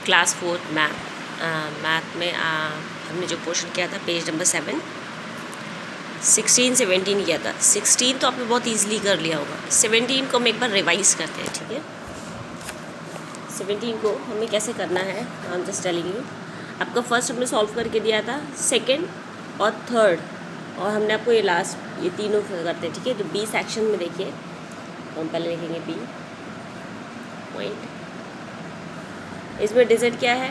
Class 4 math में हमने जो क्वेश्चन किया था पेज नंबर 7, 16, 17 किया था। 16 तो आपने बहुत इजीली कर लिया होगा, 17 को हम एक बार रिवाइज करते हैं, ठीक है। 17 को हमें कैसे करना है, I am just telling you. आपका फर्स्ट हमने सॉल्व करके दिया था, सेकंड और थर्ड, और हमने आपको ये लास्ट ये तीनों करते हैं, ठीक है। तो बी सेक्शन में देखिए, तो हम पहले लिखेंगे बी पॉइंट। इसमें डिजिट क्या है,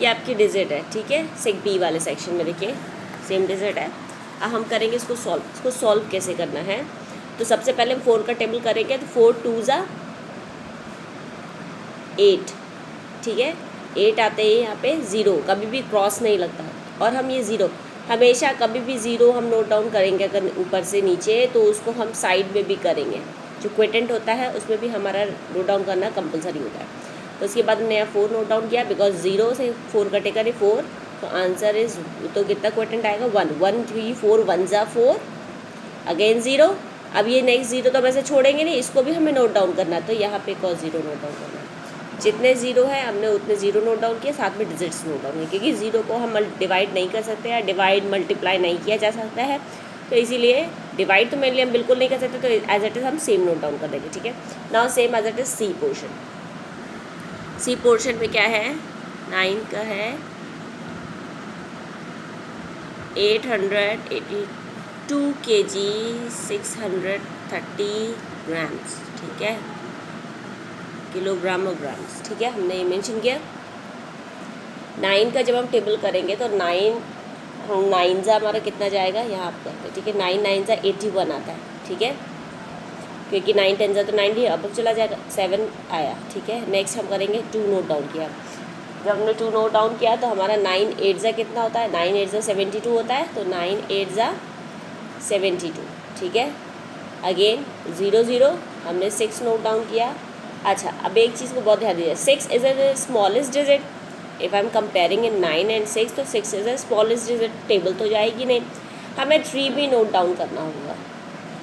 ये आपकी डिजिट है, ठीक है। सेक बी वाले सेक्शन में देखिए सेम डिजिट है। अब हम करेंगे इसको सॉल्व। इसको सॉल्व कैसे करना है, तो सबसे पहले हम 4 का टेबल करेंगे। तो 4 2 ज़ा 8, ठीक है। 8 आते ही यहाँ पे 0 कभी भी क्रॉस नहीं लगता, और हम ये 0 हमेशा कभी भी 0 हम नोट डाउन करेंगे अगर ऊपर से नीचे, तो उसको हम साइड में भी करेंगे। जो क्वेटेंट होता है उसमें भी हमारा नोट डाउन करना कंपलसरी होता है। तो उसके बाद हमने यहाँ 4 नोट डाउन किया, बिकॉज 0 से 4 कटेगा नहीं 4, तो आंसर इज, तो कितना क्वेटेंट आएगा 1 1 3 4 1 ज़ा 4, अगेन 0। अब ये नेक्स्ट 0 तो हम ऐसे छोड़ेंगे नहीं, इसको भी हमें नोट डाउन करना है, तो यहाँ पे एक और 0 नोट डाउन करना है। जितने 0 है हमने उतने 0 नोट डाउन किए, साथ में डिजिट्स नोट डाउन किए, क्योंकि 0 को हम डिवाइड नहीं कर सकते हैं, डिवाइड मल्टीप्लाई नहीं किया जा सकता है, तो इसीलिए डिवाइड तो मेनली हम बिल्कुल नहीं कर सकते, तो एज इट इज़ हम सेम नोट डाउन कर देंगे, ठीक है। Now same as it is C portion. C portion में क्या है, 9 का है 882 kg 630 ग्राम्स, ठीक है, किलोग्राम और ग्राम्स, ठीक है, हमने ये मेंशन किया। 9 का जब हम टेबल करेंगे तो 9 ज़ा हमारा कितना जाएगा, यहाँ आप करते हैं, ठीक है। 9 9 ज़ा 81 आता है, ठीक है, क्योंकि 9 10 ज़ा तो 90, अब चला जाएगा 7 आया, ठीक है। नेक्स्ट हम करेंगे 2 नोट डाउन किया। जब हमने 2 नोट डाउन किया तो हमारा 9 8 ज़ा कितना होता है, 9 8 ज़ा 72 होता है, तो 9 8 ज़ा 72, ठीक है। अगेन 0 0 हमने 6 नोट डाउन किया। अच्छा, अब एक चीज़ को बहुत ध्यान दीजिए, 6 is the smallest digit. If I am comparing in 9 and 6, तो 6 is the smallest digit, table तो जाएगी नहीं, हमें 3 भी नोट डाउन करना होगा।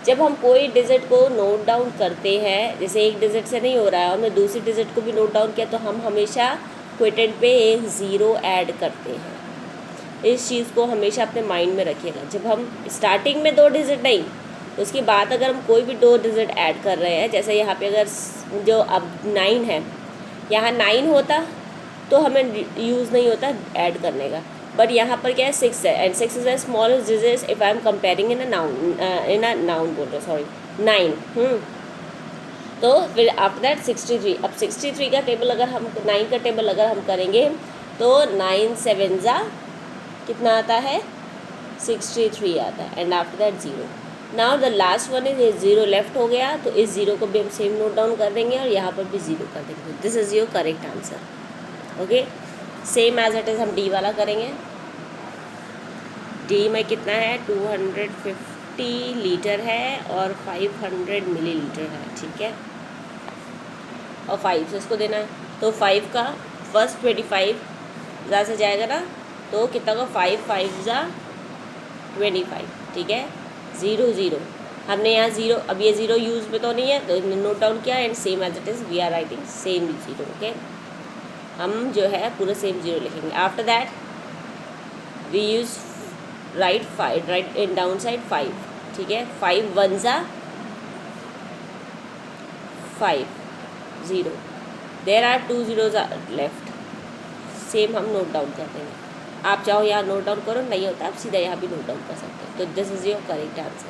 जब हम कोई डिजिट को नोट डाउन करते हैं, जैसे एक डिजिट से नहीं हो रहा है और मैं दूसरी डिजिट को भी नोट डाउन किया, तो हम हमेशा क्वेटेंट पे एक 0 ऐड करते हैं। इस चीज़ को हमेशा अपने माइंड में रखिएगा। जब हम स्टार्टिंग में 2 डिजिट नहीं, उसके बाद अगर हम कोई भी 2 डिजिट ऐड कर रहे हैं, जैसे यहाँ पे अगर जो अब 9 है, यहाँ 9 होता तो हमें यूज़ नहीं होता ऐड करने का, बट यहाँ पर क्या है 6 है, and 6 is the smallest digit if I am comparing in a noun बोल रहे, सॉरी 9। तो फिर आफ्टर दैट 63। अब 63 का टेबल अगर हम 9 का टेबल अगर हम करेंगे तो 9 7 ज़ा कितना आता है, 63 आता है, and after that 0। Now the last one is 0 left हो गया, तो इस 0 को भी हम सेम नोट डाउन कर देंगे और यहाँ पर भी 0 कर देंगे। This is your correct answer, okay. Same as it is हम डी वाला करेंगे। डी में कितना है, 250 लीटर है और 500 मिलीलीटर है, ठीक है, और 5 से इसको देना है, तो 5 का फर्स्ट 25 ज़्यादा से जाएगा ना, तो कितना का 5 5 ज़ा 25, ठीक है। 0 0 हमने यहाँ 0, अब ये 0 यूज़ में तो नहीं है, तो नोट डाउन किया, and same as it is we are writing same 0, okay. हम जो है पूरा सेम 0 लिखेंगे। After that we use right in down side 5, ठीक है। 5 1 ज़ा 5 0, there are 2 zeros left, same हम नोट डाउन कर देंगे। आप चाहो यहाँ नोट डाउन करो, नहीं होता आप सीधा यहाँ भी नोट डाउन कर सकते हैं। तो this is your correct answer.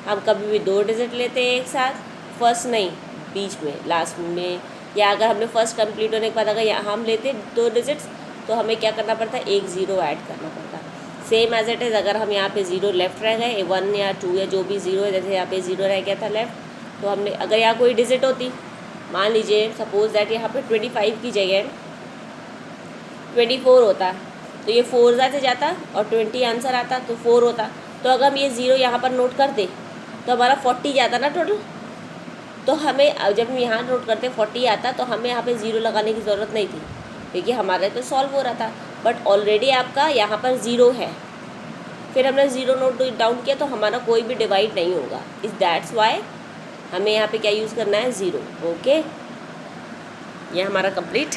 हम कभी भी 2 डिजिट लेते हैं एक साथ, फर्स्ट नहीं, बीच में, लास्ट में, या अगर हमने फर्स्ट कंप्लीट होने के बाद अगर यहाँ हम लेते 2 डिजिट्स, तो हमें क्या करना पड़ता है, एक 0 ऐड करना पड़ता है। सेम एज इट इज़ अगर हम यहाँ पे 0 लेफ्ट रह गए, 1 या 2 या जो भी 0 है, जैसे यहाँ पे 0 रह गया था लेफ्ट, तो हमने अगर यहाँ कोई डिजिट होती, मान लीजिए सपोज दैट यहाँ पे 25 की जगह 24 होता, तो ये 4 ज़ा से जाता और 20 आंसर आता, तो 4 होता। तो अगर हम ये 0 यहाँ पर नोट करते तो हमारा 40 जाता ना टोटल। तो हमें जब हम यहाँ नोट करते 40 आता, तो हमें यहाँ पे 0 लगाने की ज़रूरत नहीं थी, क्योंकि हमारा तो सॉल्व हो रहा था। बट ऑलरेडी आपका यहाँ पर 0 है, फिर हमने 0 नोट डाउन किया, तो हमारा कोई भी डिवाइड नहीं होगा। इस दैट्स वाई हमें यहाँ पे क्या यूज़ करना है, 0। ओके, ये हमारा कंप्लीट